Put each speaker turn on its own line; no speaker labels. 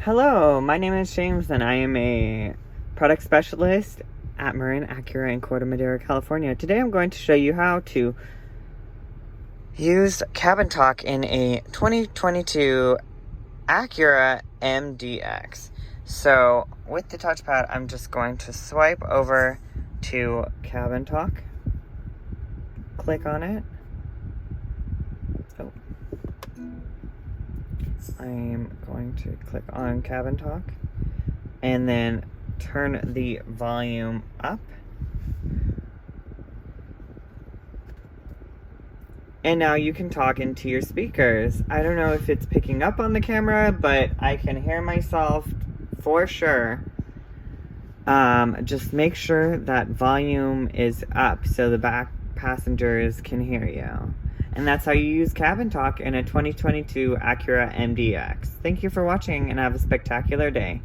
Hello, my name is James and I am a product specialist at Marin Acura in Corte Madera, California. Today I'm going to show you how to use cabin talk in a 2022 Acura MDX. So with the touchpad, I'm just going to swipe over to cabin talk, click on it. I'm going to click on cabin talk and then turn the volume up. And now you can talk into your speakers. I don't know if it's picking up on the camera, but I can hear myself for sure. Just make sure that volume is up so the back passengers can hear you. And that's how you use cabin talk in a 2022 Acura MDX. Thank you for watching and have a spectacular day.